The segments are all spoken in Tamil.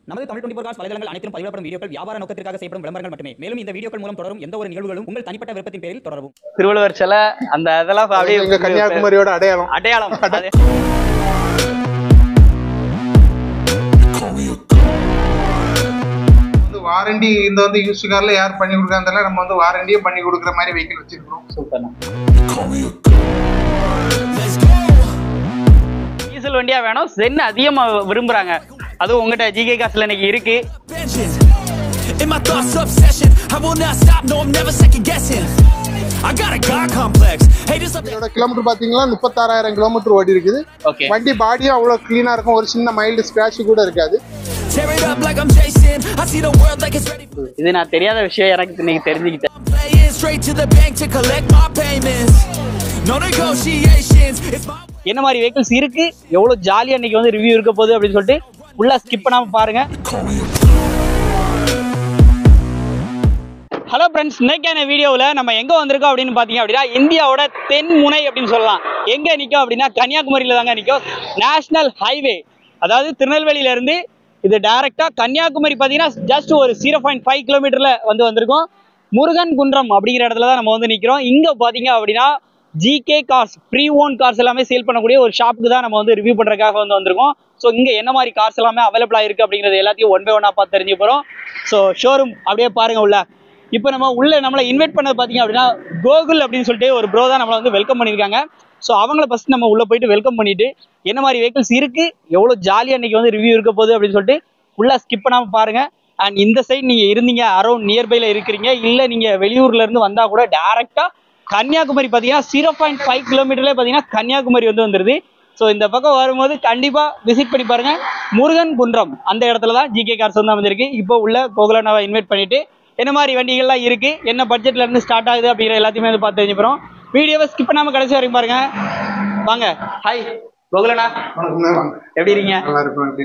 நமது தமிழ் 24 காஸ் வலைதளங்கள் அனைத்தும் பதிவிடப்படும் வீடியோக்கள் வியாபார நோக்கத்திற்காக செய்யப்படும் விளம்பரங்கள் மட்டுமே. மேலும் இந்த வீடியோக்கள் மூலம் தொடரும் எந்த ஒரு நிகழ்வுகளும் உங்கள் தனிப்பட்ட விருப்பத்தின் பேரில் தொடரவும். திருவள்ளுவர் சிலை அந்த அதெல்லாம் அப்படியே எங்க கன்னியாகுமரியோட அடையாளம் வாரண்டி இந்த வந்து யூஸ் கார்ல யார் பண்ணி கொடுக்கறதால நம்ம வந்து வாரண்டியே பண்ணி கொடுக்குற மாதிரி வெஹிக்கிள் வச்சிருக்கோம். சூப்பர்ண்ணா. டீசல் வண்டியா வேணும், சென் அதிகமா விரும்புறாங்க. அதுவும் உங்ககிட்ட ஜிகே காசுல இன்னைக்கு இருக்கு. In my thoughts obsession, I will not stop, no I'm never second guessing. I got a God complex. Haters up இதோட கிலோமீட்டர் பாத்தீங்கன்னா 36000 கிலோமீட்டர் ஓடி இருக்குது. வண்டி பாடியும் அவ்வளவு கிளீனா இருக்கும், ஒரு சின்ன மைல்டு ஸ்கிராட்ச் கூட இருக்காது. tear it up like I'm Jason. I see the world like it's ready. இது நான் தெரியாத விஷயம், எனக்கு இன்னைக்கு தெரிஞ்சுக்கிட்டேன். Playing straight to the bank to collect my payments. No negotiations. It's my என்ன மாதிரி வெஹிக்கிள்ஸ் இருக்கு, எவ்வளவு ஜாலியா இன்னைக்கு வந்து ரிவ்யூ இருக்க போகுது அப்படின்னு சொல்லிட்டு ஃபுல்லா ஸ்கிப் பண்ணாம பாருங்க. ஹலோ ஃப்ரெண்ட்ஸ், இன்னைக்கான வீடியோவில் நம்ம எங்கே வந்திருக்கோம் அப்படின்னு பார்த்தீங்க அப்படின்னா இந்தியாவோட தென்முனை அப்படின்னு சொல்லலாம். எங்கே நிற்கும் அப்படின்னா கன்னியாகுமரியில் தாங்க நிற்கும். நேஷனல் ஹைவே, அதாவது திருநெல்வேலியிலேருந்து இது டைரெக்டாக கன்னியாகுமரி பார்த்தீங்கன்னா ஜஸ்ட் ஒரு 0.5 கிலோமீட்டரில் வந்திருக்கோம். முருகன் குன்றம் அப்படிங்கிற இடத்துல தான் நம்ம வந்து நிற்கிறோம். இங்கே பார்த்தீங்க அப்படின்னா GK cars, pre own cars எல்லாமே சேல் பண்ணக்கூடிய ஒரு ஷாப்புக்கு தான் நம்ம வந்து ரிவ்யூ பண்ணுறதுக்காக வந்திருக்கோம். ஸோ இங்கே என்ன மாதிரி கார்ஸ் எல்லாமே அவைலபிளாக இருக்குது அப்படிங்கிறது எல்லாத்தையும் ஒன் பை ஒன்னாக பார்த்து தெரிஞ்சு போகிறோம். ஸோ ஷோரூம் அப்படியே பாருங்கள் உள்ள. இப்போ நம்ம உள்ள நம்மளை இன்வைட் பண்ணது பார்த்தீங்க அப்படின்னா கோகுல் அப்படின்னு சொல்லிட்டு ஒரு ப்ரோ தான் நம்மளை வந்து வெல்கம் பண்ணியிருக்காங்க. ஸோ அவங்கள ஃபஸ்ட் நம்ம உள்ளே போயிட்டு வெல்கம் பண்ணிட்டு என்ன மாதிரி வெஹிக்கிள்ஸ் இருக்குது, எவ்வளோ ஜாலியாக இன்றைக்கி வந்து ரிவ்யூ இருக்க போகுது அப்படின்னு சொல்லிட்டு ஃபுல்லாக ஸ்கிப் பண்ணாமல் பாருங்கள். அண்ட் இந்த சைட் நீங்கள் இருந்தீங்க அரௌண்ட் நியர்பையில் இருக்கிறீங்க, இல்லை நீங்கள் வெளியூர்லேருந்து வந்தால் கூட டேரெக்டாக கன்னியாகுமரி பார்த்தீங்கன்னா 0.5 கிலோமீட்டர்லேயே பார்த்தீங்கன்னா கன்னியாகுமரி வந்துருது. ஸோ இந்த பக்கம் வரும்போது கண்டிப்பாக விசிட் பண்ணி பாருங்கள். முருகன் குன்றம் அந்த இடத்துல தான் ஜிகே கார்ஸ் வந்து வந்திருக்கு. இப்போ உள்ள கோகுலை நான் இன்வைட் பண்ணிவிட்டு என்ன மாதிரி வண்டிகள்லாம் இருக்கு, என்ன பட்ஜெட்ல இருந்து ஸ்டார்ட் ஆகுது அப்படிங்கிற எல்லாத்தையுமே வந்து பார்த்து தெரிஞ்சுக்கிறோம். வீடியோவை ஸ்கிப் பண்ணாம கடைசி வரைக்கும் பாருங்க. வாங்க. ஹாய் கோகுலண்ணா, எப்படி இருக்கீங்க?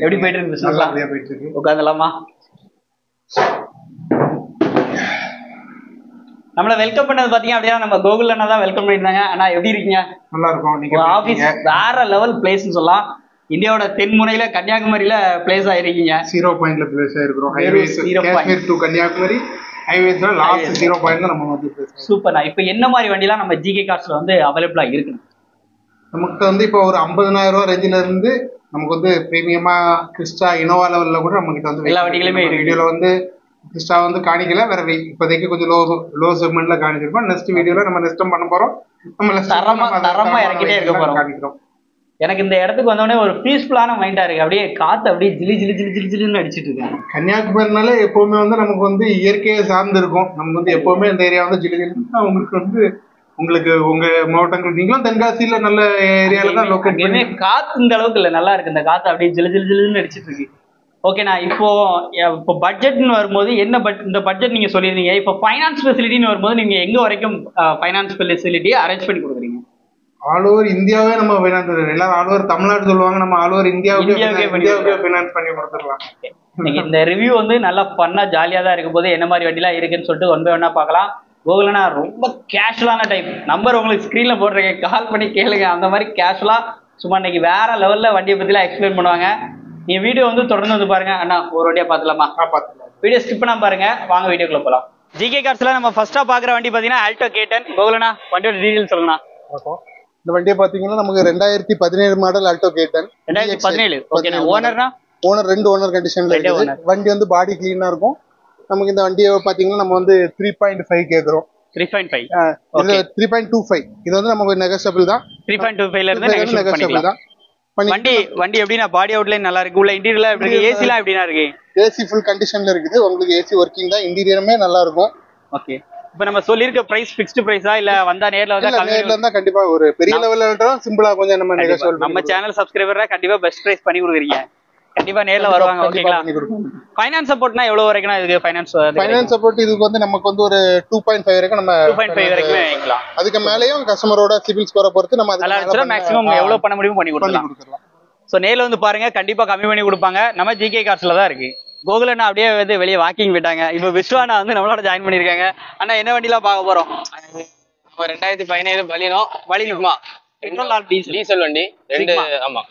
எப்படி போயிட்டு இருக்கு? உட்காந்துலாமா? நம்மள வெல்கம் பண்ணது பாத்தீங்க அப்படின்னா நம்ம கோகுல் அண்ணா தான் வெல்கம் பண்ணிருந்தாங்க. அண்ணா எப்படி இருக்கீங்க? நல்லா இருக்கும். நீங்க ஆபீஸ் வேற லெவல் பிளேஸ்னு சொல்லலாம். இந்தியாவோட தென்முனையில கன்னியாகுமரியில பிளேஸ் ஆயிருக்கீங்க. 0 பாயிண்ட்ல பிளேஸ் ஆயிருக்கிறோம். ஹைவேஸ் காஷ்மீர் டு கன்னியாகுமரி ஹைவேஸ்ல லாஸ்ட் 0 பாயிண்ட்ல நம்ம வந்து பிளேஸ். சூப்பர்ண்ணா. இப்போ என்ன மாதிரி வண்டிலாம் நம்ம ஜிகே கார்ஸ்ல வந்து அவைலபிளா இருக்கு? நமக்கு வந்து இப்போ ஒரு 50000 ரூபாய் ரேஞ்சில இருந்து நமக்கு வந்து பிரீமியமா கிறிஸ்டா இனோவா லெவல்ல கூட நம்ம கிட்ட வந்து எல்லா வண்டிகளுமே இருக்கு. வீடியோல வந்து கிறிஸ்டா வந்து காணிக்கல, வேற இப்போதைக்கு கொஞ்சம் லோ செக்மெண்ட்ல காணிச்சிருக்கோம். நெக்ஸ்ட் வீடியோல நம்ம நெக்ஸ்ட் பண்ண போறோம். நம்ம தரமா இறக்கிட்டே இருக்க போறோம். எனக்கு இந்த இடத்துக்கு வந்தோடனே ஒரு பீஸ்ஃபுல்லான மைண்டா இருக்கு. அப்படியே காத்து அப்படியே ஜிலி ஜிலி ஜிலி ஜிலி ஜிலின்னு அடிச்சிட்டு இருக்கேன். கன்னியாகுமரினால எப்பவுமே வந்து நமக்கு வந்து இயற்கையை சார்ந்து இருக்கும். நம்ம வந்து எப்பவுமே இந்த ஏரியா வந்து ஜிலி ஜிலின்னு உங்களுக்கு வந்து உங்க மாவட்டங்கள் நீங்களும் தென்காசியில நல்ல ஏரியால தான் லொகேட் பண்ணி காத்து இந்த அளவுக்கு இல்ல, நல்லா இருக்கு. இந்த காத்து அப்படியே ஜிலி ஜிலி ஜிலின்னு அடிச்சிட்டு இருக்கு. ஓகேண்ணா, இப்போ பட்ஜெட்னு வரும்போது என்ன இந்த பட்ஜெட் நீங்க சொல்லியிருந்தீங்க. இப்போ ஃபைனான்ஸ் ஃபெசிலிட்டின்னு வரும்போது நீங்க எங்க வரைக்கும் ஃபைனான்ஸ் ஃபெசிலிட்டியை அரேஞ்ச் பண்ணி கொடுக்குறீங்க? ஆல் ஓவர் இந்தியாவே நம்ம ஃபைனான்ஸ், எல்லாரும் ஆல் ஓவர் தமிழ்நாடு சொல்லுவாங்க, நம்ம ஆல் ஓவர் இந்தியாவுக்கே ஃபைனான்ஸ் பண்ணி கொடுத்துடலாம். இந்த ரிவ்யூ வந்து நல்லா பண்ணா ஜாலியா தான் இருக்கும் போது என்ன மாதிரி வண்டிலாம் இருக்குன்னு சொல்லிட்டு ஒன் பை ஒன்னா பார்க்கலாம். கோகுலண்ணா ரொம்ப கேஷுவலான டைப். நம்பர் உங்களுக்கு ஸ்க்ரீன்ல போடுறீங்க, கால் பண்ணி கேளுங்க. அந்த மாதிரி கேஷுவலா சும்மா இன்னைக்கு வேற லெவல்ல வண்டியை பத்திலாம் எக்ஸ்பிளைன் பண்ணுவாங்க. நீங்க வீடியோ வந்து தொடர்ந்து வந்து பாருங்க. அண்ணா ஒரு வண்டியா பாத்துலாமா? வீடியோ ஸ்கிப் பண்ணாம பாருங்க. வாங்க வீடியோக்குள்ள போலாம். ஜிகே கார்ஸ்ல நம்ம ஃபர்ஸ்டா பாக்குற வண்டி பாத்தீங்கன்னா ஆல்டோ K10. கோகுலண்ணா வண்டியோட டீடைல் சொல்லுங்க. இந்த வண்டியை பாத்தீங்கன்னா நமக்கு 2017 மாடல் ஆல்டோ K10. 2017. ஓகேண்ணா. ஓனர்னா? ஓனர் 2 ஓனர் கண்டிஷன்ல இருக்கு. வண்டி வந்து பாடி கிளீனா இருக்கும். நமக்கு இந்த வண்டியை பாத்தீங்கன்னா நம்ம வந்து 3.5 கேக்குறோம். 3.5 இது 3.25. இது வந்து நமக்கு நெகோஷியபிள் தான். 3.25 ல இருந்து நெகோஷியபிள் தான். வண்டி எப்படின்னா பாடி அவுட்லைன் நல்லா இருக்கு. உள்ள இன்டீரியர்ல எப்படி இருக்கு? ஏசிலாம் எப்படினா இருக்கு? ஏசி ஃபுல் கண்டிஷன்ல இருக்குது. உங்களுக்கு ஏசி வர்க்கிங் தான். இன்டீரியருமே நல்லா இருக்கும். ஓகே. இப்போ நம்ம சொல்லிருக்க பிரைஸ் ஃபிக்ஸ்டு பிரைஸா இல்ல வந்தா நேர்ல வந்தா கண்டிப்பா ஒரு பெரிய லெவல்ல இருந்தாலும் சிம்பிளா கொஞ்சம் நம்ம நெகோஷியபிள். நம்ம சேனல் சப்ஸ்கிரைபரா கண்டிப்பா பெஸ்ட் பிரைஸ் பண்ணி கொடுக்குறீங்க. கண்டிப்பா நேர்ல வருவாங்க. ஓகேங்களா? ஃபைனான்ஸ் சப்போர்ட்னா எவ்வளவு வரைக்கும் இதுக்கு ஃபைனான்ஸ் சப்போர்ட் இதுக்கு வந்து நமக்கு வந்து ஒரு 2.5 வரைக்கும் நம்ம 2.5 வரைக்கும் வாங்கிக்கலாம். அதுக்கு மேலயும் கஸ்டமரோட சிபில் ஸ்கோரை பொறுத்து நம்ம அதுக்கு மேக்ஸிமம் எவ்வளவு பண்ண முடியுமோ பண்ணி கொடுக்கலாம். சோ நேர்ல வந்து பாருங்க, கண்டிப்பா கம்மி பண்ணி கொடுப்பாங்க. நம்ம ஜிகே கார்ஸ்ல தான் இருக்கு. கோகுலண்ணா அப்படியே வந்து வெளியே வாக்கிங் போயிட்டாங்க. இப்போ விஸ்வானா வந்து நம்மளோட ஜாயின் பண்ணிருக்காங்க. அண்ணா என்ன வண்டிலாம் பார்க்க போறோம்? நம்ம 2017 பலினோமா டீசல் வண்டி. ஆமா,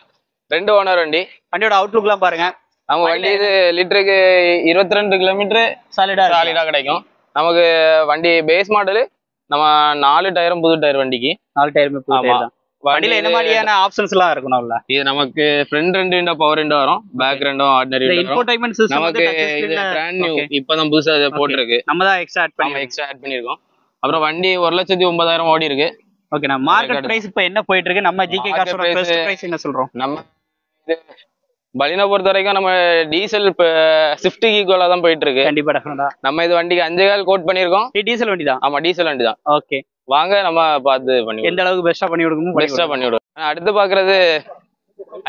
2 ஓனர் வண்டி. வண்டியோட அவுட்லுக்லாம் பாருங்க. நம்ம வண்டி இது லிட்டருக்கு 22 கிலோமீட்டர் சாலிடா கிடைக்கும். நமக்கு வண்டி பேஸ் மாடலு, நம்ம 4 டயரும் புது டயர் வண்டிக்கு. 4 டயருமே புது டயர் தான். வண்டியில என்ன மாதிரியான ஆப்ஷன்ஸ் எல்லாம் இருக்கணும்ல? இது நமக்கு ஃப்ரண்ட் 2 விண்டோ பவர் விண்டோ வரும், பேக் 2 ஆர்டினரி விண்டோ. இன்ஃபோடைன்மென்ட் சிஸ்டம் நமக்கு இது பிராண்ட் நியூ இப்பதான் புதுசா போட்டுருக்கு. நம்ம தான் எக்ஸ்ட்ரா ஆட் பண்ணிருக்கோம். அப்புறம் வண்டி 1,09,000 ஓடி இருக்கு. ஓகே, நான் மார்க்கெட் பிரைஸ் இப்போ என்ன போயிட்டு இருக்கு? நம்ம ஜிகே கார்ஸோட பெஸ்ட் பிரைஸ் என்ன சொல்றோம்? நம்ம பலினோ பொறுத்த வரைக்கும் நம்ம டீசல் ஸ்விஃப்ட் ஈக்குவலா தான் போயிட்டு இருக்கு. கண்டிப்பா டெஃபினட்டா. நம்ம இது வண்டிக்கு 5,000 கோட் பண்ணிருக்கோம். டீசல் வண்டி தான். ஆமா, டீசல் வண்டி தான். ஓகே, வாங்க நம்ம பார்த்து பண்ணி எந்த அளவுக்கு பெஸ்டா பண்ணி கொடுக்கணும், பெஸ்டா பண்ணி விடுவோம். அடுத்து பாக்குறது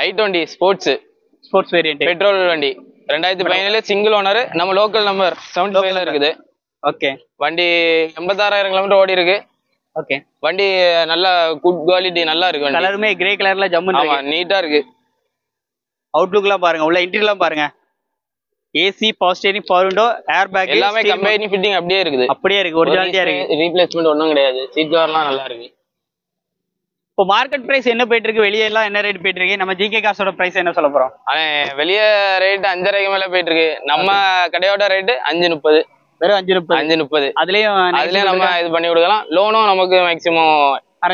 i20 ஸ்போர்ட்ஸ் வேரியன்ட் பெட்ரோல் வண்டி. 2017 சிங்கிள் ஓனர், நம்ம லோக்கல் நம்பர் 75 இருக்குது. ஓகே, வண்டி 86,000 கிலோமீட்டர் ஓடி இருக்கு. ஓகே, வண்டி நல்ல குட் குவாலிட்டி, நல்லா இருக்கு. கலருமே கிரே கலர்ல ஜம்முன்னு இருக்கு, நீட்டா இருக்கு. அவுட்லுக்லாம் பாருங்க, உள்ள இன்டீரியர்லாம் பாருங்க. AC, power steering, power window, air bag எல்லாமே கம்பெனி ஃபிட்டிங் அப்படியே இருக்குது. அப்படியே இருக்கு, ஒரிஜினாலிட்டியா இருக்கு. ரீப்ளேஸ்மென்ட் ஒண்ணும் கிடையாது. சீட் கவர்லாம் நல்லா இருக்கு. இப்போ மார்க்கெட் பிரைஸ் என்ன போயிட்டு இருக்கு? வெளியே எல்லாம் என்ன ரேட் போயிட்டு இருக்கு? நம்ம ஜிகே கார்ஸோட பிரைஸ் என்ன சொல்ல போறோம்? வெளியே ரேட் 5,500 மேல போயிட்டு இருக்கு. நம்ம கடையோட ரேட் 5,30. வெறும் 5,30. அதுலயும் நம்ம இது பண்ணி கொடுக்கலாம். லோனும் நமக்கு மேக்ஸிமம்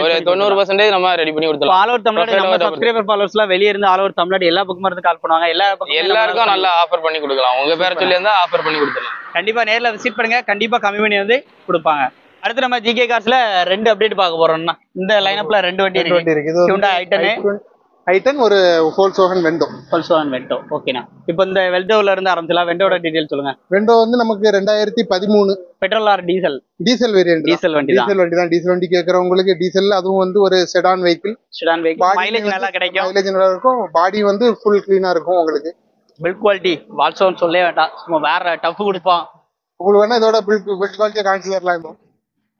ஒரு 90% நம்ம ரெடி பண்ணி கொடுத்துடலாம். ஆல் ஓவர் தமிழ்நாடு நம்ம சப்ஸ்கிரைபர் ஃபாலோவர்ஸ்லாம் வெளிய இருந்து ஆல் ஓவர் தமிழ்நாடு எல்லா பக்கமும் இருந்து கால் பண்ணுவாங்க. எல்லாருக்கும் நல்லா ஆஃபர் பண்ணி கொடுக்கலாம். உங்க பேரை சொல்லி இருந்தா ஆஃபர் பண்ணி கொடுத்துடலாம். கண்டிப்பா நேர்ல விசிட் பண்ணுங்க, கண்டிப்பா கம்மி பண்ணி வந்து கொடுப்பாங்க. அடுத்து நம்ம ஜிகே கார்ஸ்ல 2 அப்டேட் பார்க்க போறோம்னா, இந்த லைனப்ல 2 வண்டி இருக்கு. இது Hyundai i10 ஒரு Volkswagen Vento. ஓகேண்ணா. இப்போ இந்த வெல்டோல இருந்து ஆரம்பிச்சலாம். வெண்டோட டீடைல் சொல்லுங்க. வெண்டோ வந்து நமக்கு 2013 petrol R diesel? Diesel variant. Diesel வண்டி தான். டீசல் வண்டி கேக்குறவங்களுக்கு டீசல், அதுவும் வந்து ஒரு செடான் வெஹிக்கிள். மைலேஜ் நல்லா கிடைக்கும். மைலேஜ் நல்லா இருக்கும். பாடி வந்து ஃபுல் க்ளீனா இருக்கும். உங்களுக்கு பில்ட் குவாலிட்டி வால்சோன் சொல்லவே வேண்டாம், சும்மா வேற டஃப் கொடுப்பான். உங்களுக்கு வேணா இதோட பில்ட் குவாலிட்டியை காமிச்சு தரலாம்.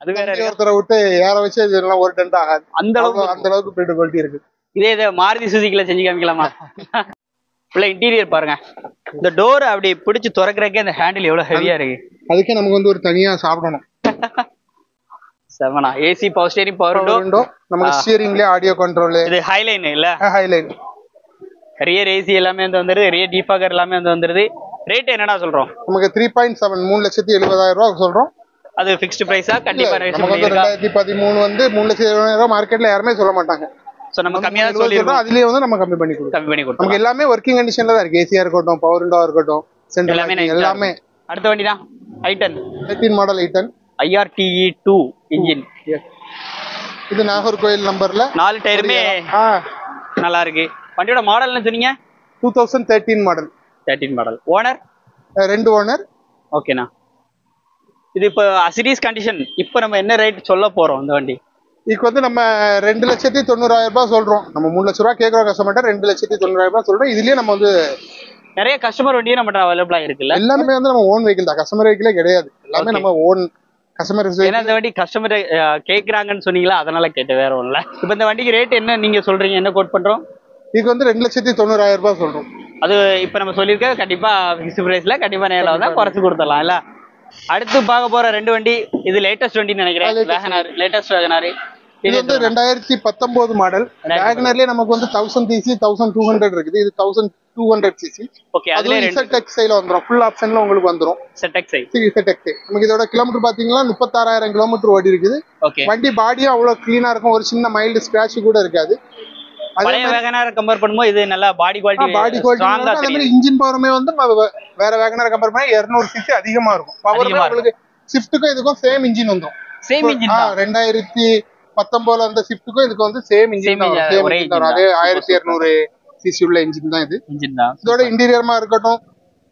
அது வேற ஒருத்தரை விட்டு ஏற வச்சு இதெல்லாம் ஒரு டென்ட் ஆகாது. அந்த அளவுக்கு பில்ட் குவாலிட்டி இருக்கு. இதே மாருதி சுசுகில செஞ்சு காமிக்கலாமா? உள்ள இன்டீரியர் பாருங்க. இந்த டோர் அப்படி பிடிச்சு திறக்கிறதுக்கே அந்த ஹேண்டில் எவ்வளவு ஹெவியா இருக்கு. அதுக்கே நமக்கு வந்து ஒரு தனியா சாப்பிடணும். செவனா AC, power steering, power window. நமக்கு ஸ்டீரிங்ல ஆடியோ கண்ட்ரோல். இது ஹைலைன் இல்ல? ஹைலைன். ரியர் ஏசி எல்லாமே வந்து வந்துருது. ரியர் டீஃபாகர் எல்லாமே வந்து வந்துருது. ரேட் என்னடா சொல்றோம்? நமக்கு 3.7 3,70,000 ரூபாய் சொல்றோம். அது ஃபிக்ஸ்ட் பிரைஸா? கண்டிப்பா நமக்கு வந்து 2013 வந்து 3,70,000 மார்க்கெட்ல யாருமே சொல்ல மாட்டாங்க. சோ நம்ம கம்மியா சொல்லிரோம். அதுலயே வந்து நம்ம கம்மி பண்ணி கொடுப்போம். நமக்கு எல்லாமே வர்க்கிங் கண்டிஷன்ல தான் இருக்கு. ஏசியா இருக்கட்டும், பவர் விண்டோவா இருக்கட்டும், சென்ட்ரல் எல்லாமே. அடுத்த வண்டினா i10 13 model i10 IRTE2 engine. இது நாகர்கோயில் நம்பர்ல 4 டயருமே நல்லா இருக்கு. வண்டியோட மாடல் என்ன சொன்னீங்க? 2013 மாடல். 13 மாடல். Owner 2 owner. ஓகேண்ணா. இது இப்போ சீரிஸ் கண்டிஷன். இப்போ நம்ம என்ன ரேட் சொல்ல போறோம் இந்த வண்டி? இதுக்கு வந்து நம்ம 2,90,000 ரூபாய் சொல்றோம். நம்ம 3 லட்சம் ரூபாய் கேட்கறோம் கஸ்டமர்ட்ட. 2,90,000 ரூபாய் சொல்றோம். இதுலயே நம்ம வந்து நிறைய கஸ்டமர் வண்டியும் நம்ம அவைலபிளா இருக்குல்ல? எல்லாமே வந்து நம்ம ஓன் வெஹிக்கிள் தான். கஸ்டமர் வெஹிக்கிளே கிடையாது. எல்லாமே நம்ம ஓன் கஸ்டமர். ஏன்னா இந்த வண்டி கஸ்டமர் கேட்கறாங்கன்னு சொன்னீங்களா, அதனால கேட்டு வேற ஒண்ணுல. இப்போ இந்த வண்டிக்கு ரேட் என்ன நீங்க சொல்றீங்க? என்ன கோட் பண்றோம்? இதுக்கு வந்து 2,90,000 ரூபாய் சொல்றோம். அது இப்போ நம்ம சொல்லியிருக்க கண்டிப்பா ஃபிக்ஸ்ட் பிரைஸ்ல கண்டிப்பா நேரில் வந்தா குறைச்சு கொடுத்துடலாம் இல்ல? அடுத்து பார்க்க போற 2 வண்டி, இது லேட்டஸ்ட் வண்டின்னு நினைக்கிறேன். Wagon R, latest Wagon R. இது வந்து 2019 மாடல். வேகனர்லயே நமக்கு வந்து 1000 cc 1200 இருக்குது. இது 1200 cc. ஓகே, அதுல ZX ல வந்துரும். ஃபுல் ஆப்ஷன்ல உங்களுக்கு வந்துரும். ZX. நமக்கு இதோட கிலோமீட்டர் பாத்தீங்கன்னா 36,000 கிலோமீட்டர் ஓடி இருக்குது. வண்டி பாடியும் அவ்வளவு கிளீனா இருக்கும். ஒரு சின்ன மைல்டு ஸ்கிராட்ச் கூட இருக்காது. பழைய வேகனார கம்பேர் பண்ணும்போது இது நல்ல பாடி குவாலிட்டி ஸ்ட்ராங்கா தெரியும். இன்ஜின் பவருமே வந்து வேற வேகனார கம்பேர் பண்ணா 200 cc அதிகமா இருக்கும். பவர் உங்களுக்கு ஸ்விஃப்ட்டுக்கும் இதுக்கும் சேம் இன்ஜின் வந்துரும். சேம் இன்ஜின் தான். 2019 அந்த ஸ்விஃப்ட்டுக்கும் இதுக்கு வந்து சேம் இன்ஜின் தான். அதே 1200 cc உள்ள இன்ஜின் தான் இது. இதோட இன்டீரியரமா இருக்கட்டும்,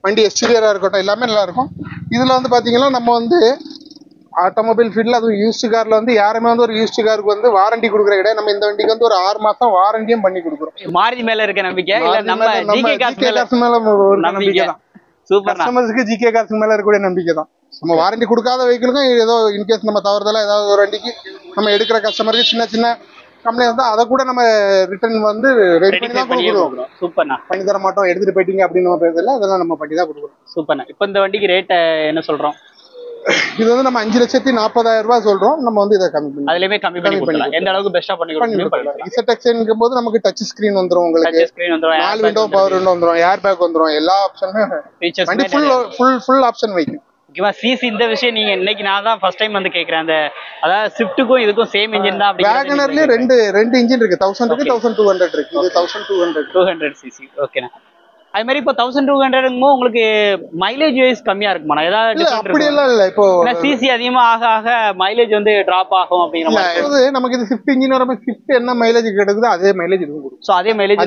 வண்டி எக்ஸ்டீரியரா இருக்கட்டும், எல்லாமே நல்லா இருக்கும். இதுல வந்து பாத்தீங்கன்னா நம்ம வந்து ஆட்டோமொபைல் ஃபீல்ட்ல அதுவும் யூஸ்டு கார்ல வந்து யாருமே வந்து ஒரு யூஸ்டு காருக்கு வந்து வாரண்டி கொடுக்குற கிடையாது. நம்ம இந்த வண்டிக்கு வந்து ஒரு 6 மாசம் வாரண்டியும் பண்ணி கொடுக்குறோம். மாருதி மேல இருக்க நம்பிக்கை இல்ல நம்ம ஜிகே கார்ஸ் மேல ஒரு நம்பிக்கை தான். சூப்பர். கஸ்டமர்ஸ்க்கு ஜிகே கார்ஸ் மேல இருக்கக்கூடிய நம்பிக்கை தான். நம்ம வாரண்டி கொடுக்காத வெஹிக்கிளுக்கும் ஏதோ இன்கேஸ் நம்ம தவறுதலா ஏதாவது ஒரு வண்டிக்கு நம்ம எடுக்கிற கஸ்டமருக்கு சின்ன சின்ன கம்ப்ளைண்ட் வந்து அதை கூட நம்ம ரிட்டர்ன் வந்து ரெடி பண்ணி தான் கொடுக்குறோம். சூப்பர்ண்ணா. பண்ணி தர மாட்டோம் எடுத்துட்டு போயிட்டீங்க அப்படின்னு நம்ம பேசல, அதெல்லாம் நம்ம பண்ணி தான் கொடுக்குறோம். சூப்பர்ண்ணா. இப்போ இந்த வண்டிக்கு ரேட் என்ன சொல்றோம்? இது வந்து நம்ம 5,40,000 ரூபாய் சொல்றோம். நம்ம வந்து இதை கம்மி பண்ணி அதுலயுமே கம்மி பண்ணி கொடுக்கலாம். எந்த அளவுக்கு பெஸ்டா பண்ணி கொடுக்கலாம். இசட்டெக்ஸ்ங்கும் போது நமக்கு டச் ஸ்கிரீன் வந்துரும், உங்களுக்கு 4 விண்டோ பவர் விண்டோ வந்துரும், ஏர் பேக் வந்துரும், எல்லா ஆப்ஷனும் ஃபீச்சர்ஸ் வண்டி ஃபுல் ஆப்ஷன் வைக்கும். ஓகேவா? சிசி இந்த விஷயம் நீங்க இன்னைக்கு நான் தான் ஃபர்ஸ்ட் டைம் வந்து கேக்குறேன். அந்த அதாவது ஸ்விஃப்ட்டுக்கும் இதுக்கும் சேம் இன்ஜின் தான். வேகனர்லயே ரெண்டு இன்ஜின் இருக்கு. 1000 இருக்கு, 1200 இருக்கு. இது 200 சிசி. ஓகேண்ணா. அது மாதிரி இப்போ 1200 உங்களுக்கு மைலேஜ் வைஸ் கம்மியா இருக்குமா? ஏதாவது அப்படி எல்லாம் இல்ல. இப்போ சிசி அதிகமா ஆக ஆக மைலேஜ் வந்து டிராப் ஆகும் அப்படிங்கிற மாதிரி. நமக்கு இது ஸ்விஃப்ட் இன்ஜின் வரப்ப ஸ்விஃப்ட் என்ன மைலேஜ் கிடைக்குதோ அதே மைலேஜ் இதுவும் கொடுக்கும். சோ அதே மைலேஜ்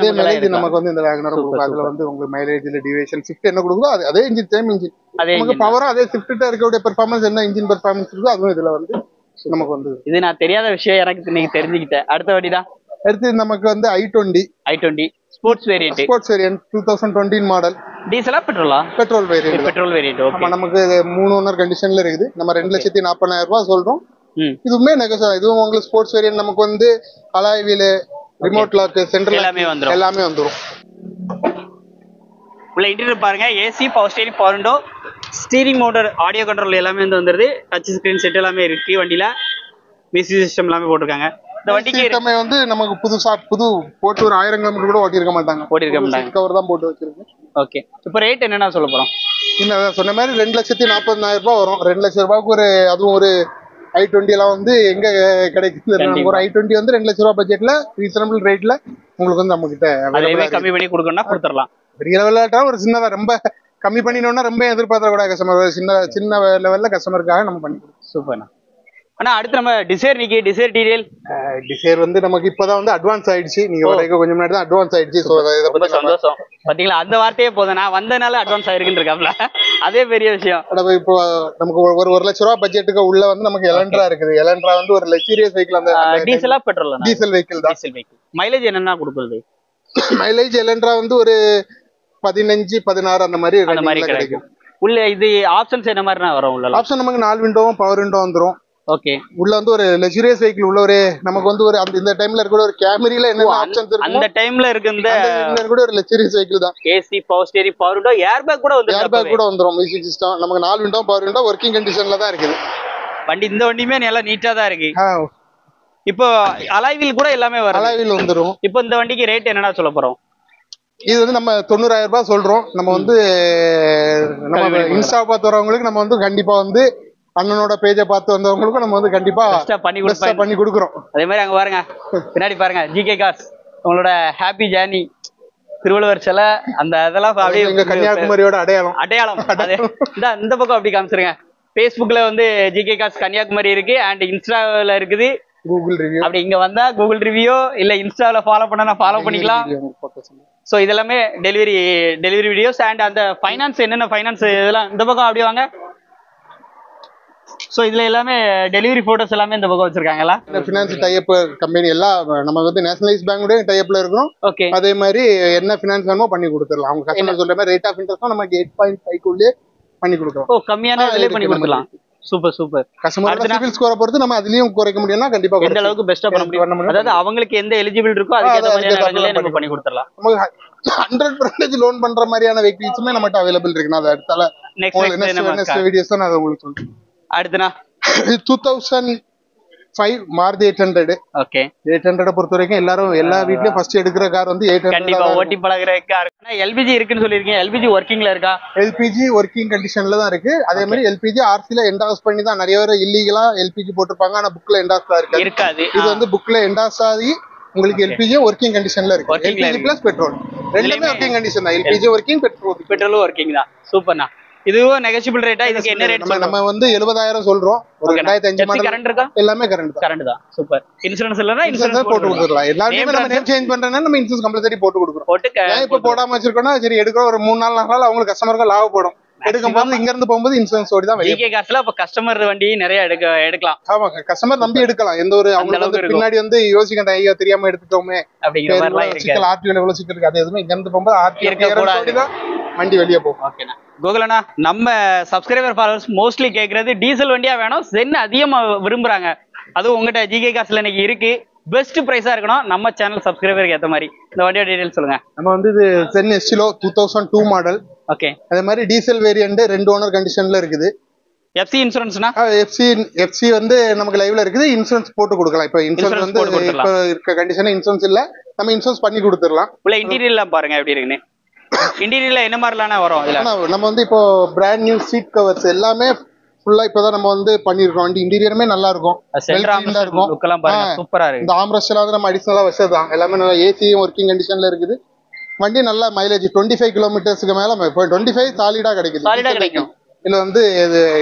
நமக்கு வந்து இந்த வேகனர் கொடுக்கும். அதுல வந்து உங்களுக்கு மைலேஜ்ல டிவியேஷன் ஸ்விஃப்ட் என்ன கொடுக்குதோ அதே இன்ஜின், சேம் இன்ஜின். நமக்கு பவரும் அதே ஸ்விஃப்ட் இருக்கக்கூடிய பெர்ஃபார்மன்ஸ் என்ன இன்ஜின் பெர்ஃபார்மன்ஸ் இருக்கோ அதுவும் இதுல வந்து நமக்கு வந்து. இது நான் தெரியாத விஷயம், எனக்கு இன்னைக்கு தெரிஞ்சுக்கிட்டேன். அடுத்த வண்டிதான். அடுத்து நமக்கு வந்து i20 ஸ்போர்ட்ஸ் வேரியன்ட். 2020 மாடல். டீசலா பெட்ரோலா? Petrol variant. ஓகே. நமக்கு 3 ஓனர் கண்டிஷன்ல இருக்குது. நம்ம 2,40,000 ரூபாய் சொல்றோம். இதுவுமே நெகோசியேட். இதுவும் உங்களுக்கு ஸ்போர்ட்ஸ் வேரியன்ட். நமக்கு வந்து alloy wheel, remote lock, central எல்லாமே வந்துரும். உள்ள இன்டீரியர் பாருங்க. AC, power steering, power window, steering motor, audio control எல்லாமே வந்து வந்துருது. டச் ஸ்கிரீன் செட் எல்லாமே இருக்கு வண்டியில. மியூசிக் சிஸ்டம் எல்லாமே போட்டிருக்காங்க. இந்த வண்டிக்கு வந்து நமக்கு புது போட்டு ஒரு 1000 கிலோமீட்டர் கூட ஓட்டிருக்க மாட்டாங்க. கவர் தான் போட்டு வச்சிருக்கு. ஓகே. இப்போ ரேட் என்னன்னா சொல்ல போறோம்? இல்ல சொன்ன மாதிரி 2,40,000 ரூபாய் வரும். 2 லட்சம் ரூபாய்க்கு ஒரு அதுவும் ஒரு i20 எல்லாம் வந்து எங்க கிடைக்குது? ஒரு i20 வந்து 2 லட்சம் ரூபாய் பட்ஜெட்ல ரீசனபிள் ரேட்ல உங்களுக்கு வந்து நம்ம கிட்ட கம்மி பண்ணி கொடுக்கணும்னா கொடுத்துடலாம். பெரிய லெவல்ல ஒரு சின்னதா ரொம்ப கம்மி பண்ணினோம்னா ரொம்ப எதிர்பார்த்த கூட கஸ்டமர் சின்ன லெவல்ல கஸ்டமருக்காக நம்ம பண்ணி கொடுப்போம். சூப்பர்ண்ணா. ஆனா அடுத்து நம்ம டிசைர் டீடைல். டிசைர் வந்து நமக்கு இப்பதான் வந்து அட்வான்ஸ் ஆயிடுச்சு. நீங்க வரைக்கும் கொஞ்சம் முன்னாடி தான் அட்வான்ஸ் ஆயிடுச்சு. ரொம்ப சந்தோஷம். பாத்தீங்களா, அந்த வார்த்தையே போதும். நான் வந்தனால அட்வான்ஸ் ஆயிருக்குன்னு இருக்காப்ல. அதே பெரிய விஷயம். இப்போ நமக்கு ஒரு லட்சம் ரூபாய் பட்ஜெட்டுக்கு உள்ள வந்து நமக்கு எலன்ட்ரா இருக்குது. எலன்ட்ரா வந்து ஒரு லக்ஸூரியஸ் வெஹிக்கிள். அந்த டீசலா பெட்ரோல்? டீசல் வெஹிக்கிள் தான். மைலேஜ் என்னன்னா கொடுக்குறது? மைலேஜ் எலன்ட்ரா வந்து ஒரு 15-16 அந்த மாதிரி கிடைக்கும். உள்ள இது ஆப்ஷன்ஸ் என்ன மாதிரி வரும்? உள்ள ஆப்ஷன் நமக்கு 4 விண்டோவும் பவர் விண்டோ வந்துரும். ஓகே. உள்ள வந்து ஒரு லக்ஸூரியஸ் வெஹிக்கிள் உள்ள ஒரு நமக்கு வந்து ஒரு இந்த டைம்ல இருக்க ஒரு கேமரியில என்ன ஆப்ஷன்ஸ் இருக்கு அந்த டைம்ல இருக்கு. இந்த கூட ஒரு லக்ஸூரியஸ் வெஹிக்கிள் தான். AC, power steering, power window, air bag கூட வந்து ஏர் பேக் கூட வந்துரும். மியூசிக் சிஸ்டம் நமக்கு 4 விண்டோ பவர் விண்டோ ஒர்க்கிங் கண்டிஷன்ல தான் இருக்குது வண்டி. இந்த வண்டியுமே நல்லா நீட்டா தான் இருக்கு. இப்போ அலாய் வீல் கூட எல்லாமே வரும். அலாய் வீல் வந்துரும். இப்போ இந்த வண்டிக்கு ரேட் என்னன்னா சொல்ல போறோம்? இது வந்து நம்ம 90,000 ரூபாய் சொல்றோம். நம்ம வந்து நம்ம இன்ஸ்டா பார்த்து வரவங்களுக்கு நம்ம வந்து கண்டிப்பா வந்து அண்ணனோட பேஜை பார்த்து வந்தவங்களுக்கும் நம்ம வந்து கண்டிப்பா பண்ணி கொடுக்குறோம். அதே மாதிரி அங்க பாருங்க, பின்னாடி பாருங்க, ஜிகே கார்ஸ் உங்களோட ஹாப்பி ஜேர்னி திருவள்ளுவர் சிலை அந்த இதெல்லாம் அப்படியே எங்க கன்னியாகுமரியோட அடையாளம். இந்த பக்கம் அப்படி காமிச்சிருங்க. Facebookல வந்து ஜிகே கார்ஸ் கன்னியாகுமரி இருக்கு அண்ட் இன்ஸ்டால இருக்குது கூகுள் ரிவ்யூ. அப்படி இங்க வந்தா கூகுள் ரிவ்யூ இல்ல இன்ஸ்டால ஃபாலோ பண்ணா ஃபாலோ பண்ணிக்கலாம். சோ இதெல்லாமே டெலிவரி வீடியோஸ் அண்ட் அந்த ஃபைனான்ஸ் என்னென்ன ஃபைனான்ஸ் இதெல்லாம் இந்த பக்கம் அப்படியே வாங்க. சோ இதுல எல்லாமே டெலிவரி போட்டோஸ் எல்லாமே இந்த பக்கம் வச்சிருக்காங்களா? ஃபினான்ஸ் டைப் கம்பெனி எல்லாம் நம்ம வந்து நேஷனலைஸ் பேங்கோட டைப்ல இருக்கோம். ஓகே. அதே மாதிரி என்ன ஃபினான்ஸ் வேணுமோ பண்ணி கொடுத்துடலாம். அவங்க கஸ்டமர் சொல்ற மாதிரி ரேட் ஆஃப் இன்ட்ரெஸ்ட் நமக்கு 8.5 குள்ளே பண்ணி கொடுக்குறோம். ஓ, கம்மியான விலையிலே பண்ணி கொடுக்கலாம். சூப்பர். கஸ்டமர் சிபில் ஸ்கோரை பொறுத்து நம்ம அதுலயும் குறைக்க முடியும்னா கண்டிப்பா எந்த அளவுக்கு பெஸ்டா பண்ண முடியும். அதாவது அவங்களுக்கு எந்த எலிஜிபிள் இருக்கோ அதுக்கு ஏத்த மாதிரியான நம்ம பண்ணி கொடுத்துடலாம். நமக்கு 100% லோன் பண்ற மாதிரியான வெஹிக்கிள்ஸுமே நம்மட்ட அவைலபிள் இருக்கு. நான் அடுத்தால நெக்ஸ்ட் வீடியோஸ் நான் உங்களுக்கு சொல்றேன். அடுத்துனா 2005 மாருதி 800. ஓகே. 800 பொறுத்த வரைக்கும் எல்லா வீட்லயும் ஃபர்ஸ்ட் எடுக்கிற கார் வந்து 800. கண்டிப்பா ஓட்டி பழகுற கார். ஆனா எல்பிஜி இருக்குன்னு சொல்லிருக்கீங்க. எல்பிஜி வர்க்கிங்ல இருக்கா? எல்பிஜி வர்க்கிங் கண்டிஷன்ல தான் இருக்கு. அதே மாதிரி எல்பிஜி ஆர்சில என்டாஸ் பண்ணி தான் நிறைய பேர் இல்லீகலா எல்பிஜி போட்டுருப்பாங்க. ஆனா புக்ல என்டாஸ் இருக்காது. இது வந்து புக்ல என்டாஸ் ஆகி உங்களுக்கு எல்பிஜி வர்க்கிங் கண்டிஷன்ல இருக்கு. எல்பிஜி பிளஸ் பெட்ரோல் ரெண்டுமே வர்க்கிங் கண்டிஷன் தான். எல்பிஜி வர்க்கிங், பெட்ரோலும் வர்க்கிங் தான். சூப்பர்ண்ணா. இதுவும் நெகோஷியபிள் ரேட்டா? இதுக்கு என்ன ரேட்? நம்ம வந்து 70,000 சொல்றோம். ஒரு 2005 மாடல். கரண்ட் இருக்கா? எல்லாமே கரண்ட் தான். சூப்பர். இன்சூரன்ஸ் இல்லனா இன்சூரன்ஸ் போட்டு கொடுத்துறலாம். எல்லாமே நம்ம நேம் சேஞ்ச் பண்றேன்னா நம்ம இன்சூரன்ஸ் கம்பல்சரி போட்டு கொடுக்குறோம். இப்ப போடாம வச்சிருக்கோம்னா சரி எடுக்கிற ஒரு 3-4 நாள் அவங்களுக்கு கஸ்டமருக்கு லாபப்படும். எடுக்கும்போது இங்க இருந்து போகும்போது இன்சூரன்ஸ் ஓடி தான் வெளியே. ஜிகே கார்ஸ்ல அப்ப கஸ்டமர் வண்டி நிறைய எடுக்கலாம். ஆமா, கஸ்டமர் நம்பி எடுக்கலாம். எந்த ஒரு அவங்களுக்கு பின்னாடி வந்து யோசிக்கணும், ஐயோ தெரியாம எடுத்துட்டோமே அப்படிங்கிற மாதிரி சிக்கல். ஆர்டிஓ எவ்வளவு சிக்கல் இருக்கு. அது எதுவுமே இங்க இருந்து போகும்போது ஆர்டிஓ தான் வண்டி வெளியே போகும். ஓகேண்ணா. கோகுலண்ணா, நம்ம சப்ஸ்கிரைபர் ஃபாலோவர்ஸ் மோஸ்ட்லி கேட்கறது டீசல் வண்டியா வேணும், சென் அதிகமா விரும்புறாங்க. அதுவும் உங்ககிட்ட ஜிகே கார்ஸ்ல இன்னைக்கு இருக்கு. பெஸ்ட் பிரைஸா இருக்கணும். நம்ம சேனல் சப்ஸ்கிரைபருக்கு ஏத்த மாதிரி இந்த வண்டியோட டீடைல் சொல்லுங்க. நம்ம வந்து இது சென் எஸ்டிலோ 2002 மாடல். ஓகே. அதே மாதிரி டீசல் வேரியன்ட் 2 ஓனர் கண்டிஷன்ல இருக்குது. எஃப்சி இன்சூரன்ஸ்னா எஃப்சி வந்து நமக்கு லைவ்ல இருக்குது. இன்சூரன்ஸ் போட்டு கொடுக்கலாம். இப்போ இன்சூரன்ஸ் வந்து இப்போ இருக்க கண்டிஷன்ல இன்சூரன்ஸ் இல்ல, நம்ம இன்சூரன்ஸ் பண்ணி கொடுத்துடலாம். உள்ள இன்டீரியர்லாம் பாருங்க எப்படி இருக்குன்னு. இன்டீரியர்ல என்ன மாதிரிலாம் வரும் இதுல? நம்ம வந்து இப்போ பிராண்ட் நியூ சீட் கவர்ஸ் எல்லாமே ஃபுல்லா இப்பதான் நம்ம வந்து பண்ணிருக்கோம். வண்டி இன்டீரியருமே நல்லா இருக்கும், சூப்பரா இருக்கு. இந்த ஆம்ரெஸ்ட் எல்லாம் வந்து நம்ம அடிஷனலா வச்சதுதான். எல்லாமே நல்லா ஏசியும் ஒர்க்கிங் கண்டிஷன்ல இருக்குது. வண்டி நல்லா மைலேஜ் 25 கிலோமீட்டர்ஸ்க்கு மேல 25 சாலிடா கிடைக்கும். இதுல வந்து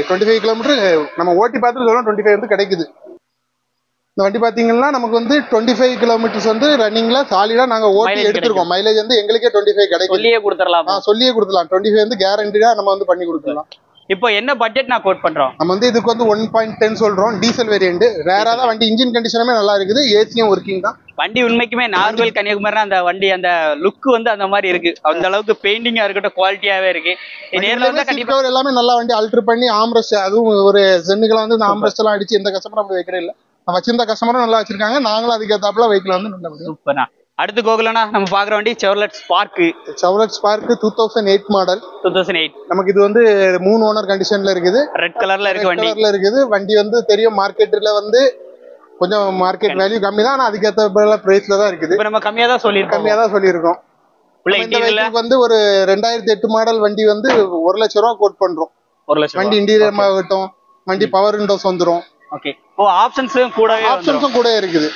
25 கிலோமீட்டர் நம்ம ஓட்டி பார்த்துட்டு சொல்றோம், 25 வந்து கிடைக்குது. இந்த வண்டி பாத்தீங்கன்னா நமக்கு வந்து 25 கிலோமீட்டர்ஸ் வந்து ரன்னிங்ல சாலிடா நாங்க ஓட்டி எடுத்துருக்கோம். மைலேஜ் வந்து எங்களுக்கே 25 கிடைக்கும். சொல்லியே கொடுத்துடலாம். 25 வந்து கேரண்டியா நம்ம வந்து பண்ணி கொடுத்துடலாம். இப்போ என்ன பட்ஜெட் நான் கோட் பண்றோம்? நம்ம வந்து இதுக்கு வந்து 1.10 சொல்றோம். Diesel variant. ரேரா தான் வண்டி, இன்ஜின் கண்டிஷனுமே நல்லா இருக்குது, ஏசியும் ஒர்க்கிங் தான். வண்டி உண்மைக்குமே நார்மல் கன்னியாகுமரினா அந்த வண்டி அந்த லுக் வந்து அந்த மாதிரி இருக்கு. அந்த அளவுக்கு பெயிண்டிங்கா இருக்கட்டும், குவாலிட்டியாவே இருக்கு. நேர்ல வந்து கண்டிப்பா எல்லாமே நல்லா வண்டி ஆல்டர் பண்ணி ஆம்ரெஸ்ட், அதுவும் ஒரு சென்னுக்கெல்லாம் வந்து இந்த ஆம்ரெஸ்ட் எல்லாம் அடிச்சு எந்த கஸ்டமரும் அப்படி வைக்கிறே இல்ல. வச்சிருந்த கஸ்டமரும் நல்லா வச்சிருக்காங்க. நாங்களும் அதுக்கேத்தாப்புல வெஹிக்கிள் வந்து நல்ல முடியும். சூப்பர்ண்ணா. அடுத்து கோகுலண்ணா நம்ம பாக்குற வண்டி செவர்லெட் ஸ்பார்க். 2008 மாடல். 2008. நமக்கு இது வந்து 3 ஓனர் கண்டிஷன்ல இருக்குது. ரெட் கலர்ல இருக்கு வண்டி. வண்டி வந்து தெரியும் மார்க்கெட்ல வந்து கொஞ்சம் மார்க்கெட் வேல்யூ கம்மி தான், ஆனா அதுக்கேற்ற பிரைஸ்ல தான் இருக்குது. இப்ப நம்ம கம்மியா தான் சொல்லியிருக்கோம். வந்து ஒரு 2008 மாடல் வண்டி வந்து 1 லட்சம் ரூபா கோட் பண்றோம். 1 லட்சம் வண்டி இன்டீரியர் ஆகட்டும், வண்டி பவர் விண்டோஸ் வந்துரும். ஓகே. ஆப்ஷன்ஸும் கூட இருக்குது.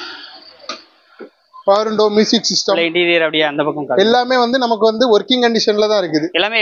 Power window, music system, interior அப்படியே அந்த பக்கம் எல்லாமே வந்து நமக்கு வந்து ஒர்க்கிங் கண்டிஷன்ல தான் இருக்குது. எல்லாமே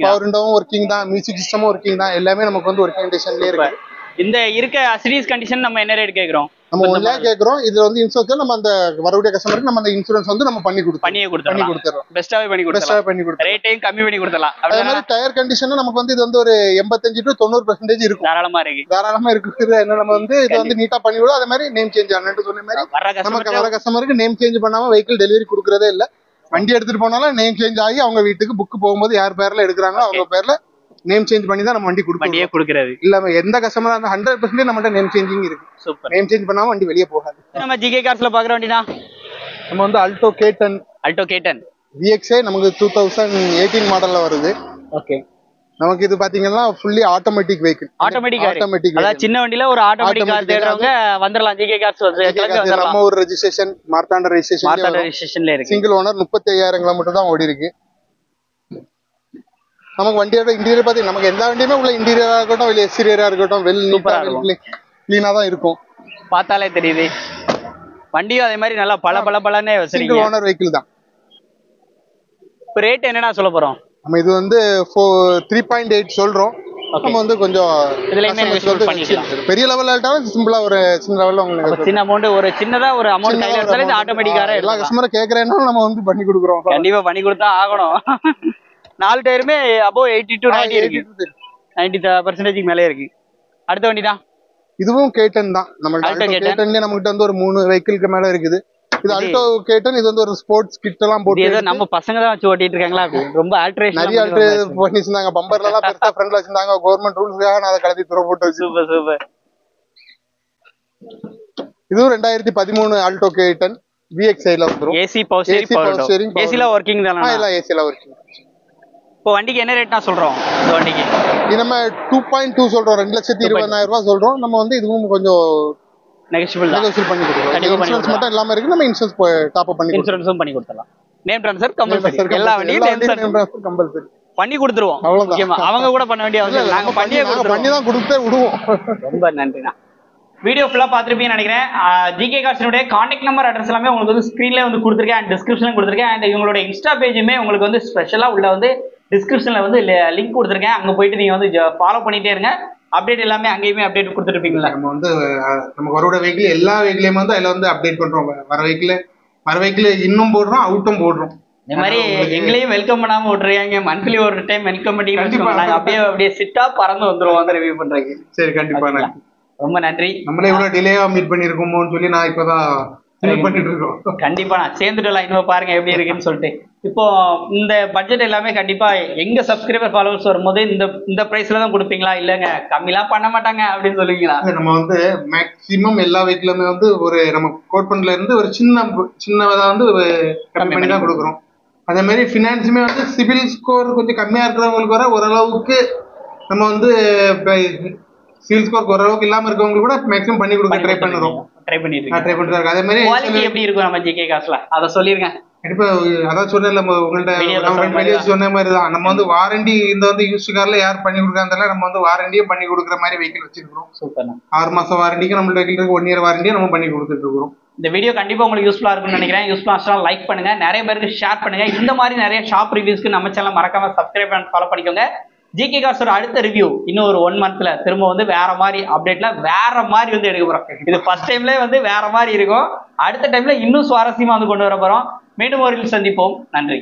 பவர் விண்டோவும் ஒர்க்கிங் தான், மியூசிக் சிஸ்டமும் ஒர்க்கிங் தான். எல்லாமே நமக்கு வந்து ஒர்க்கிங் கண்டிஷன்லயே இருக்கு. இந்த இருக்க அசிடீஸ் கண்டிஷன் நம்ம என்ன ரேட் கேக்குறோம்? நம்ம 1 lakh கேக்குறோம். இதுல வந்து இன்சூரன்ஸ் நம்ம அந்த வரக்கூடிய கஸ்டமருக்கு நம்ம அந்த இன்சூரன்ஸ் வந்து நம்ம பண்ணி கொடுத்துறோம். பெஸ்டாவே பண்ணி கொடுத்துறோம். ரேட்டையும் கம்மி பண்ணி கொடுத்துறலாம். அதே மாதிரி டயர் கண்டிஷன் நமக்கு வந்து இது வந்து ஒரு 85 to 90% இருக்கும். தாராளமா இருக்கு. என்ன நம்ம வந்து இது வந்து நீட்டா பண்ணி விடுவோம். அதே மாதிரி நேம் சேஞ்ச் ஆனட்டு சொன்ன மாதிரி நமக்கு வர கஸ்டமருக்கு நேம் சேஞ்ச் பண்ணாம வெஹிக்கிள் டெலிவரி கொடுக்கறதே இல்ல. வண்டி எடுத்துட்டு போனாலும் நேம் சேஞ்ச் ஆகி அவங்க வீட்டுக்கு புக் போகும்போது யார் பேர்ல எடுக்கிறாங்களோ அவங்க பேர்ல நேம் சேஞ்ச் பண்ணி தான் நம்ம வண்டி கொடுக்குறது. இல்ல எந்த கஸ்டமரா இருந்தா 100% நம்மகிட்ட நேம் சேஞ்சிங் இருக்கு. சூப்பர். நேம் சேஞ்ச் பண்ணாம வண்டி வெளியே போகாது. நம்ம ஜிகே கார்ஸ்ல பாக்குற வண்டினா நம்ம வந்து ஆல்டோ K10 VXA நமக்கு 2018 மாடல்ல வருது. ஓகே. நமக்கு இது பாத்தீங்கன்னா ஃபுல்லி ஆட்டோமேட்டிக் வெஹிக்கிள். அதாவது சின்ன வண்டியில ஒரு ஆட்டோமேட்டிக் கார் தேடுறவங்க வந்துடலாம். ஜிகே கார்ஸ் வந்து நம்ம ஒரு ரெஜிஸ்ட்ரேஷன் மார்த்தாண்ட ரெஜிஸ்ட்ரேஷன்ல இருக்கு. சிங்கிள் ஓனர் 35,000 கிலோமீட்டர் தான் ஓடி இருக்கு. நமக்கு வண்டியோட இன்டீரியர் பாத்தீங்கன்னா நமக்கு எல்லா வண்டியுமே உள்ள இன்டீரியரா இருக்கட்டும், வெளியே எக்ஸ்டீரியரா இருக்கட்டும், கிளீனா தான் இருக்கும். பார்த்தாலே தெரியுது. வண்டியும் அதே மாதிரி நல்லா பளபளன்னு வச்சிருக்கீங்க. சிங்கிள் ஓனர் வெஹிக்கிள் தான். இப்போ ரேட் என்னடா சொல்ல போறோம்? நம்ம இது வந்து 3.8 சொல்றோம். நம்ம வந்து கொஞ்சம் பெரிய லெவல்ல ஆயிட்டாலும் சிம்பிளா ஒரு சின்ன லெவல்ல உங்களுக்கு சின்ன அமௌண்ட், ஒரு சின்னதா ஒரு அமௌண்ட் கையில எடுத்தாலே இது ஆட்டோமேட்டிக்காரா எல்லா கஸ்டமரும் கேக்குறேன்னா நம்ம வந்து பண்ணி கொடுக்குறோம். கண்டிப்பா பண்ணி கொடுத்தா ஆகணும். 4 டயருமே above 80 to 90 இருக்கு. 90% மேலே இருக்கு. அடுத்த வண்டி தான் இதுவும் K10 தான். நம்ம K10ல நமக்கிட்ட வந்து ஒரு 3 வெஹிக்கிள்க்கு மேல இருக்குது. இது ஆல்டோ K10. இது வந்து ஒரு ஸ்போர்ட்ஸ் கிட் எல்லாம் போட்டு ஏதோ நம்ம பசங்க தான் வச்சு ஓட்டிட்டு இருக்காங்களா? ரொம்ப ஆல்ட்ரேஷன் நிறைய ஆல்ட்ரேஷன் பண்ணி வச்சிருந்தாங்க. பம்பர்ல எல்லாம் பெருசா ஃப்ரண்ட்ல வச்சிருந்தாங்க. கவர்மெண்ட் ரூல்ஸ்க்காக நான் அதை கலத்தி துற போட்டு வச்சு. சூப்பர். இதுவும் 2013 ஆல்டோ K10 VXA ல வந்துரும். ஏசி பவர் ஸ்டீரிங் ஏசில வர்க்கிங் தானா? இல்ல ஏசில வர்க்கிங். இப்போ வண்டிக்கு என்ன ரேட் நான் சொல்றோம்? இந்த வண்டிக்கு இது நம்ம 2.2 சொல்றோம். 2,20,000 ரூபாய் சொல்றோம். நம்ம வந்து இதுவும் கொஞ்சம் நெகோஷியபிள் பண்ணி கொடுக்குறோம். இன்சூரன்ஸ் மட்டும் எல்லாமே இருக்கு. நம்ம இன்சூரன்ஸ் டாப் அப் பண்ணி இன்சூரன்ஸும் பண்ணி கொடுத்துடலாம். Name transfer compulsory. எல்லா வண்டியும் நேம் ட்ரான்ஸ்ஃபர் கம்பல்சரி பண்ணி கொடுத்துருவோம். ஓகேமா? அவங்க கூட பண்ண வேண்டிய அவசியம் இல்ல. நாங்க பண்ணி தான் கொடுத்தே விடுவோம். ரொம்ப நன்றிண்ணா. வீடியோ ஃபுல்லா பாத்துருப்பீங்கன்னு நினைக்கிறேன். ஜிகே கார்ஸினுடைய கான்டாக்ட் நம்பர் அட்ரஸ் எல்லாமே உங்களுக்கு வந்து ஸ்கிரீன்ல வந்து கொடுத்துருக்கேன் அண்ட் டிஸ்கிரிப்ஷன்ல கொடுத்துருக்கேன். அண்ட் இவங்களோட இன்ஸ்டா பேஜுமே உங்களுக்கு வந்து ஸ்பெஷலா உள்ள வந்து டிஸ்கிரிப்ஷன்ல வந்து லிங்க் கொடுத்துருக்கேன். அங்க போயிட்டு நீங்க வந்து ஃபாலோ பண்ணிட்டே இருங்க. அப்டேட் எல்லாமே அங்கேயுமே அப்டேட் கொடுத்துருப்பீங்களா? நம்ம வந்து நமக்கு வரோட வெஹிக்கிள் எல்லா வெஹிக்கிளையும் வந்து அதில் வந்து அப்டேட் பண்றோம். வர வெஹிக்கிள் இன்னும் போடுறோம், அவுட்டும் போடுறோம். இந்த மாதிரி எங்களையும் வெல்கம் பண்ணாம விட்டுருக்காங்க. மந்த்லி ஒரு டைம் வெல்கம் பண்ணிட்டு அப்படியே சிட்டா பறந்து வந்துருவோம் வந்து ரிவ்யூ பண்றதுக்கு. சரி, கண்டிப்பா. ரொம்ப நன்றி. நம்மளே இவ்வளவு டிலேவா மீட் பண்ணிருக்கோமோன்னு சொல்லி நான் இப்பதான் பண்ணிட்டு இருக்கோம். கண்டிப்பா நான் சேர்ந்துட்டலாம். இன்னும் பாருங்க எப்படி இருக்குன்னு சொல்லிட்டு. இப்போ இந்த பட்ஜெட் எல்லாமே கண்டிப்பா எங்க சப்ஸ்கிரைபர் ஃபாலோவர்ஸ் வரும்போது இந்த பிரைஸ்ல தான் கொடுப்பீங்களா? இல்லங்க கம்மிலாம் பண்ண மாட்டாங்க அப்படின்னு சொல்லுவீங்களா? நம்ம வந்து மேக்சிமம் எல்லா வெஹிக்கிளுமே வந்து ஒரு நம்ம கோட் பண்ணல இருந்து ஒரு சின்னதா வந்து கம்மி பண்ணி தான் கொடுக்குறோம். அதே மாதிரி ஃபினான்ஸுமே வந்து சிபில் ஸ்கோர் கொஞ்சம் கம்மியா இருக்கிறவங்களுக்கு வர ஓரளவுக்கு நம்ம வந்து சிவில் ஸ்கோர் ஓரளவுக்கு இல்லாம இருக்கவங்களுக்கு கூட மேக்ஸிமம் பண்ணி கொடுக்க ட்ரை பண்ணுறோம். ட்ரை பண்ணிட்டு இருக்கோம். அதே மாதிரி குவாலிட்டி எப்படி இருக்கும் நம்ம ஜிகே கார்ஸ்ல அதை சொல்லிருங்க. கண்டிப்பா அதான் சொன்னேன்ல உங்கள்ட்ட சொன்ன மாதிரி தான் நம்ம வந்து வாரண்டி இந்த வந்து யூஸ் கார்ல யார் பண்ணி கொடுக்காதல நம்ம வந்து வாரண்டியே பண்ணி கொடுக்குற மாதிரி வெஹிக்கிள் வச்சிருக்கோம். சூப்பர். 6 மாசம் வாரண்டிக்கு நம்ம வெஹிக்கிள் இருக்கு, 1 இயர் வாரண்டியே நம்ம பண்ணி கொடுத்துட்டு இருக்கோம். இந்த வீடியோ கண்டிப்பா உங்களுக்கு யூஸ்ஃபுல்லா இருக்கும்னு நினைக்கிறேன். யூஸ்ஃபுல்லா லைக் பண்ணுங்க, நிறைய பேருக்கு ஷேர் பண்ணுங்க. இந்த மாதிரி நிறைய ஷாப் ரிவ்யூஸ்க்கு நம்ம சேனல் மறக்காம சப்ஸ்கிரைப் பண்ணி ஃபாலோ பண்ணிக்கோங்க. ஜிகே கார்ஸோட அடுத்த ரிவ்யூ இன்னும் ஒரு 1 மந்த்ல திரும்ப வந்து வேற மாதிரி அப்டேட்ல வேற மாதிரி வந்து எடுக்க போறோம். இது ஃபர்ஸ்ட் டைம்ல வந்து வேற மாதிரி இருக்கும். அடுத்த டைம்ல இன்னும் சுவாரஸ்யமா வந்து கொண்டு வர போறோம். மீண்டும் ஒரு சந்திப்போம். நன்றி.